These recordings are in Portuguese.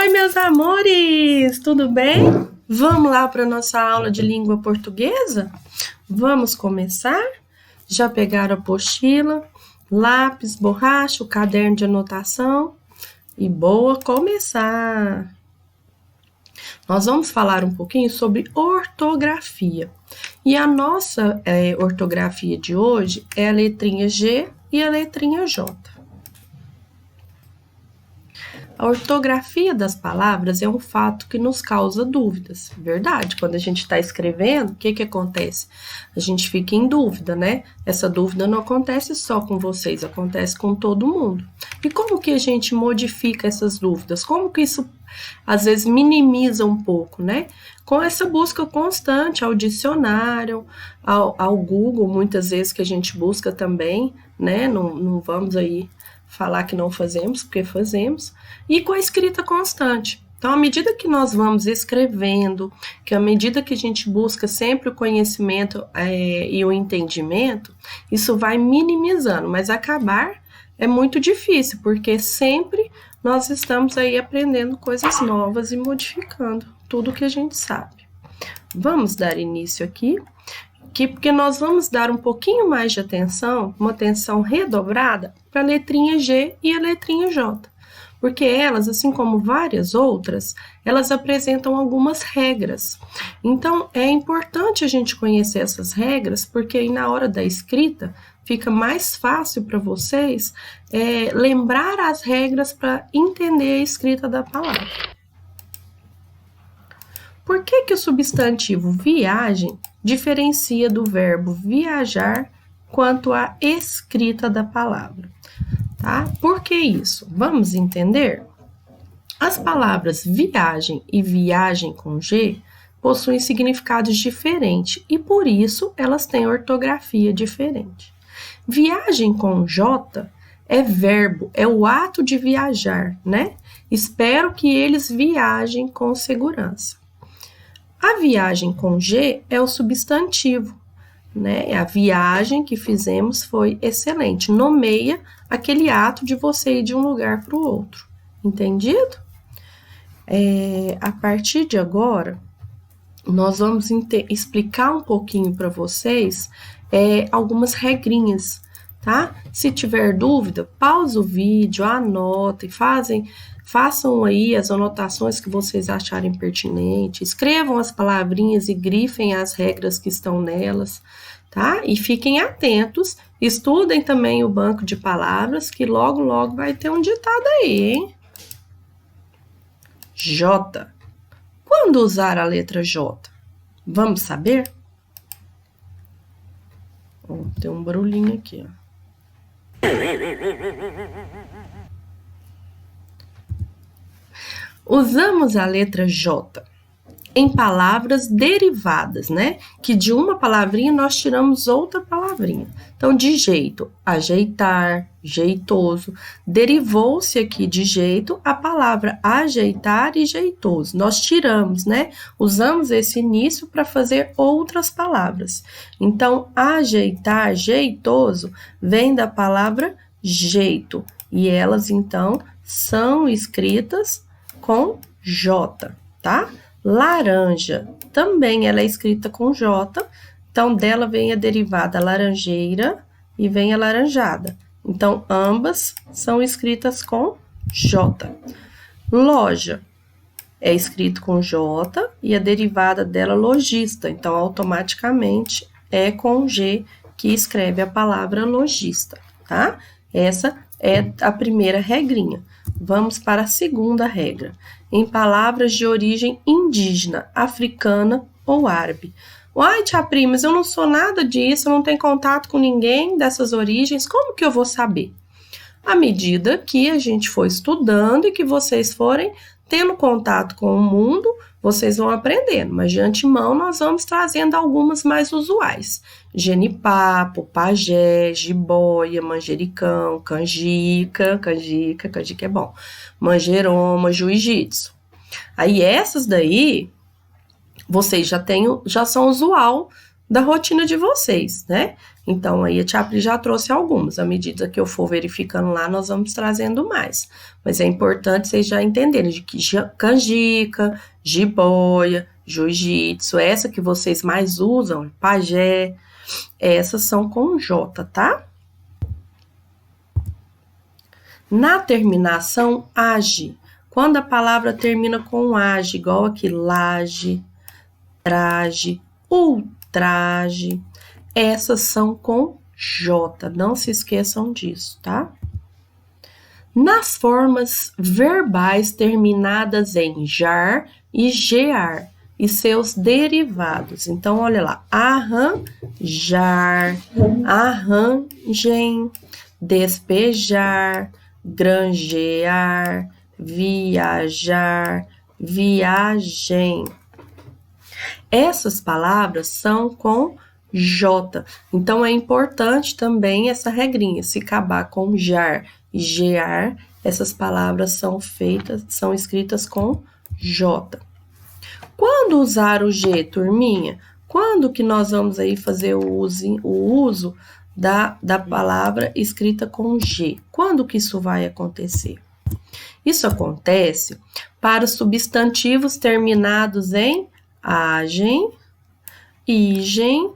Oi, meus amores, tudo bem? Vamos lá para nossa aula de língua portuguesa? Vamos começar? Já pegaram a apostila, lápis, borracha, o caderno de anotação? E boa começar! Nós vamos falar um pouquinho sobre ortografia. E a nossa ortografia de hoje é a letrinha G e a letrinha J. A ortografia das palavras é um fato que nos causa dúvidas, verdade? Quando a gente está escrevendo, o que acontece? A gente fica em dúvida, né? Essa dúvida não acontece só com vocês, acontece com todo mundo. E como que a gente modifica essas dúvidas? Como que isso, às vezes, minimiza um pouco, né? Com essa busca constante ao dicionário, ao Google, muitas vezes que a gente busca também, né? Não vamos aí falar que não fazemos, porque fazemos, e com a escrita constante. Então, à medida que nós vamos escrevendo, que à medida que a gente busca sempre o conhecimento e o entendimento, isso vai minimizando, mas acabar é muito difícil, porque sempre nós estamos aí aprendendo coisas novas e modificando tudo que a gente sabe. Vamos dar início aqui, porque nós vamos dar um pouquinho mais de atenção, uma atenção redobrada para a letrinha G e a letrinha J, porque elas, assim como várias outras, elas apresentam algumas regras. Então, é importante a gente conhecer essas regras, porque aí na hora da escrita fica mais fácil para vocês lembrar as regras para entender a escrita da palavra. Por que o substantivo viagem diferencia do verbo viajar quanto à escrita da palavra? Tá? Por que isso? Vamos entender? As palavras viagem e viagem com G possuem significados diferentes e por isso elas têm ortografia diferente. Viagem com J é verbo, é o ato de viajar, né? Espero que eles viajem com segurança. A viagem com G é o substantivo, né? A viagem que fizemos foi excelente. Nomeia aquele ato de você ir de um lugar para o outro. Entendido? A partir de agora, nós vamos explicar um pouquinho para vocês algumas regrinhas, tá? Se tiver dúvida, pausa o vídeo, anota e façam aí as anotações que vocês acharem pertinentes, escrevam as palavrinhas e grifem as regras que estão nelas, tá? E fiquem atentos, estudem também o banco de palavras, que logo, logo vai ter um ditado aí, hein? J. Quando usar a letra J? Vamos saber? Tem um barulhinho aqui, ó. Usamos a letra J em palavras derivadas, né? Que de uma palavrinha nós tiramos outra palavrinha. Então, de jeito, ajeitar, jeitoso. Derivou-se aqui de jeito a palavra ajeitar e jeitoso. Nós tiramos, né? Usamos esse início para fazer outras palavras. Então, ajeitar, jeitoso, vem da palavra jeito. E elas, então, são escritas com J, tá? Laranja, também ela é escrita com J, então dela vem a derivada laranjeira e vem a laranjada. Então, ambas são escritas com J. Loja é escrito com J e a derivada dela lojista, então automaticamente é com G que escreve a palavra lojista, tá? Essa é a primeira regrinha. Vamos para a segunda regra. Em palavras de origem indígena, africana ou árabe. Uai, tia Pri, mas eu não sou nada disso, eu não tenho contato com ninguém dessas origens, como que eu vou saber? À medida que a gente for estudando e que vocês forem tendo contato com o mundo, vocês vão aprendendo, mas de antemão nós vamos trazendo algumas mais usuais. Genipapo, pajé, jiboia, manjericão, canjica é bom, manjeroma, jiu-jitsu. Aí essas daí, vocês já são usual da rotina de vocês, né? Então, aí a Tia Pri já trouxe algumas. À medida que eu for verificando lá, nós vamos trazendo mais. Mas é importante vocês já entenderem de que canjica, jiboia, jiu-jitsu, essa que vocês mais usam, pajé, essas são com J, tá? Na terminação, age. Quando a palavra termina com age, igual aqui, laje, traje, ultraje, essas são com J, não se esqueçam disso, tá? Nas formas verbais terminadas em jar e gear e seus derivados. Então, olha lá, arranjar, arranjem, despejar, granjear, viajar, viagem. Essas palavras são com J. Então, é importante também essa regrinha. Se acabar com jar e gear, essas palavras são escritas com J. Quando usar o G, turminha? Quando que nós vamos aí fazer o uso da palavra escrita com G? Quando que isso vai acontecer? Isso acontece para os substantivos terminados em agem, igem,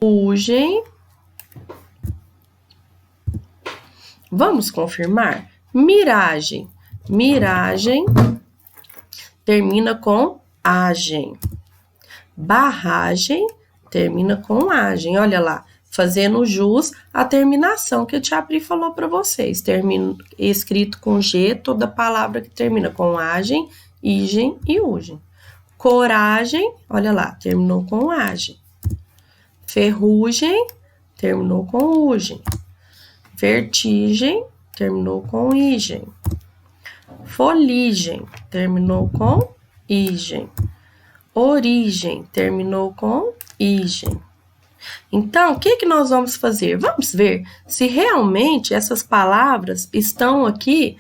ugem. Vamos confirmar? Miragem. Miragem termina com agem. Barragem termina com agem. Olha lá, fazendo jus à terminação que a Tia Pri falou para vocês. Escrito com G, toda palavra que termina com agem, igem e ugem. Coragem, olha lá, terminou com agem. Ferrugem, terminou com ugem. Vertigem, terminou com igem. Foligem, terminou com igem. Origem, terminou com igem. Então, o que nós vamos fazer? Vamos ver se realmente essas palavras estão aqui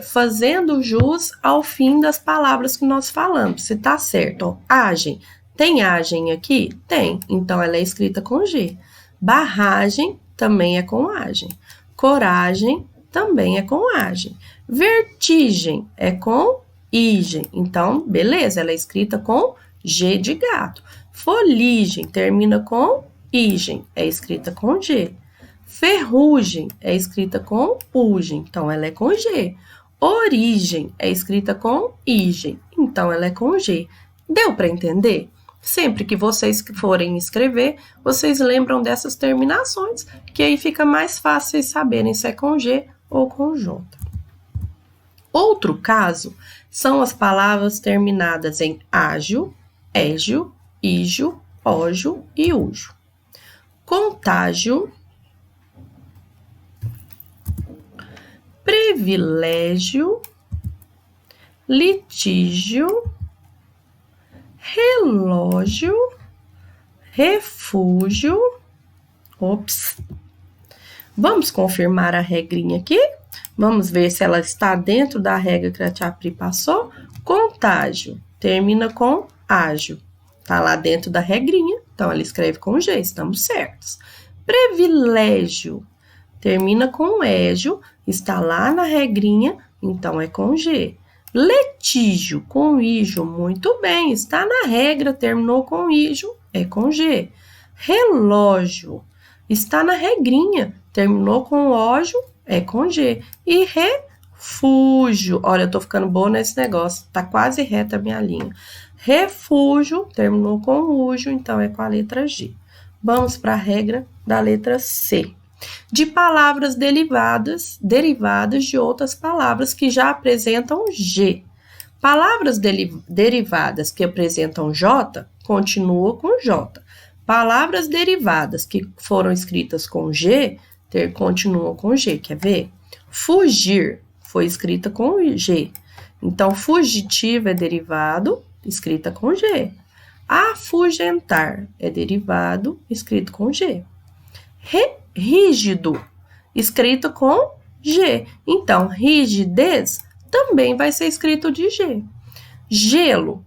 fazendo jus ao fim das palavras que nós falamos, se tá certo. Ó, agem, tem agem aqui? Tem, então ela é escrita com G. Barragem também é com agem. Coragem também é com agem. Vertigem é com igem. Então, beleza, ela é escrita com G de gato. Foligem termina com igem, é escrita com G. Ferrugem é escrita com ugem, então ela é com G. Origem é escrita com igem, então ela é com G. Deu para entender? Sempre que vocês forem escrever, vocês lembram dessas terminações, que aí fica mais fácil vocês saberem se é com G ou com J. Outro caso são as palavras terminadas em ágil, égio, ígio, ógio e ujo. Contágio, privilégio, litígio, relógio, refúgio. Vamos confirmar a regrinha aqui? Vamos ver se ela está dentro da regra que a Tia Pri passou. Contágio termina com ágio. Está lá dentro da regrinha, então ela escreve com G, estamos certos. Privilégio termina com égio, está lá na regrinha, então é com G. Litígio com ígio, muito bem, está na regra, terminou com ígio, é com G. Relógio está na regrinha, terminou com ógio, é com G. E refúgio, olha, eu tô ficando boa nesse negócio, tá quase reta a minha linha. Refúgio, terminou com ujo, então é com a letra G. Vamos para a regra da letra C. De palavras derivadas de outras palavras que já apresentam G. Palavras derivadas que apresentam J, continuam com J. Palavras derivadas que foram escritas com G, continuam com G. Quer ver? Fugir foi escrita com G. Então, fugitivo é derivado, escrita com G. Afugentar é derivado, escrito com G. Rígido, escrito com G. Então, rigidez também vai ser escrito de G. Gelo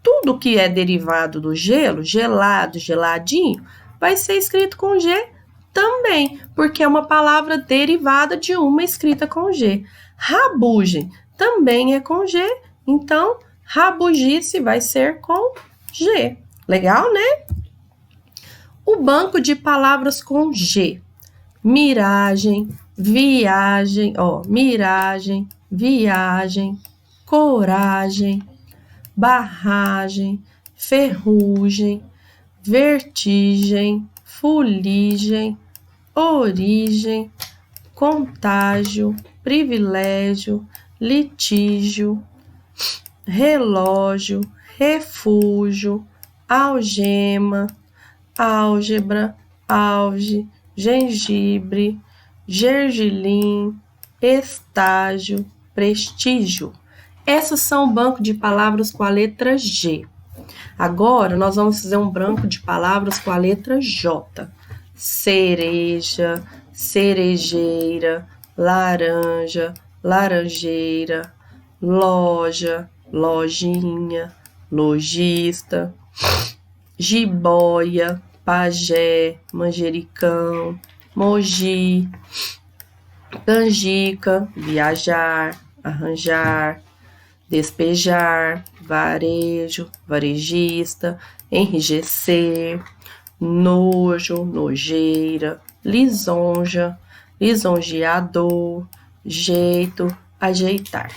tudo que é derivado do gelo, gelado, geladinho, vai ser escrito com G também, porque é uma palavra derivada de uma escrita com G. Rabugem também é com G, então rabugice vai ser com G. Legal, né? O banco de palavras com G. Miragem, viagem, miragem, viagem, coragem, barragem, ferrugem, vertigem, fuligem, origem, contágio, privilégio, litígio, relógio, refúgio, algema, álgebra, auge, gengibre, gergelim, estágio, prestígio. Essas são o banco de palavras com a letra G. Agora, nós vamos fazer um banco de palavras com a letra J. Cereja, cerejeira, laranja, laranjeira, loja, lojinha, lojista, jiboia, pajé, manjericão, mogi, canjica, viajar, arranjar, despejar, varejo, varejista, enrijecer, nojo, nojeira, lisonja, lisonjeador, jeito, ajeitar.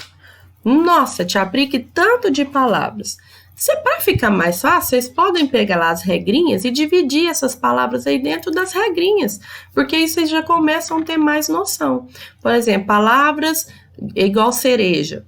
Nossa, Tia Pri, que tanto de palavras. Para ficar mais fácil, vocês podem pegar lá as regrinhas e dividir essas palavras aí dentro das regrinhas, porque aí vocês já começam a ter mais noção. Por exemplo, palavras igual cereja.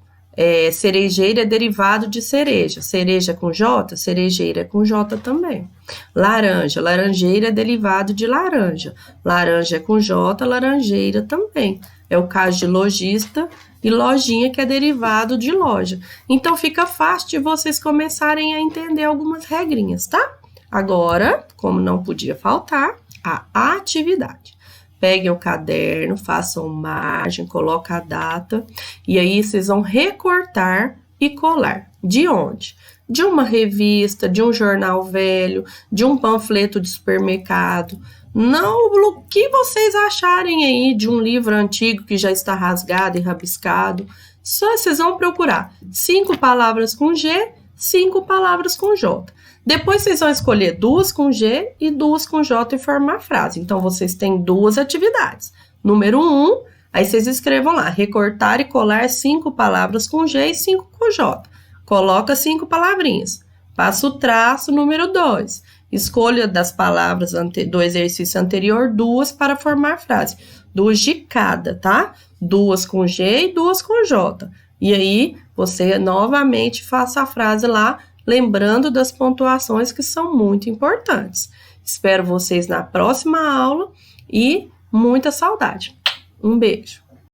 Cerejeira é derivado de cereja. Cereja com J, cerejeira é com J também. Laranja, laranjeira é derivado de laranja. Laranja é com J, laranjeira também. É o caso de lojista e lojinha, que é derivado de loja. Então, fica fácil de vocês começarem a entender algumas regrinhas, tá? Agora, como não podia faltar, a atividade. Peguem o caderno, façam margem, coloquem a data, e aí vocês vão recortar e colar. De onde? De uma revista, de um jornal velho, de um panfleto de supermercado. Não o que vocês acharem aí de um livro antigo que já está rasgado e rabiscado. Só vocês vão procurar 5 palavras com G, 5 palavras com J. Depois vocês vão escolher 2 com G e 2 com J e formar a frase. Então, vocês têm 2 atividades. Número 1, aí vocês escrevam lá, recortar e colar 5 palavras com G e 5 com J. Coloca 5 palavrinhas. Passa o traço, número 2. Escolha das palavras do exercício anterior 2 para formar a frase. 2 de cada, tá? 2 com G e 2 com J. E aí, você novamente faça a frase lá, lembrando das pontuações que são muito importantes. Espero vocês na próxima aula e muita saudade. Um beijo.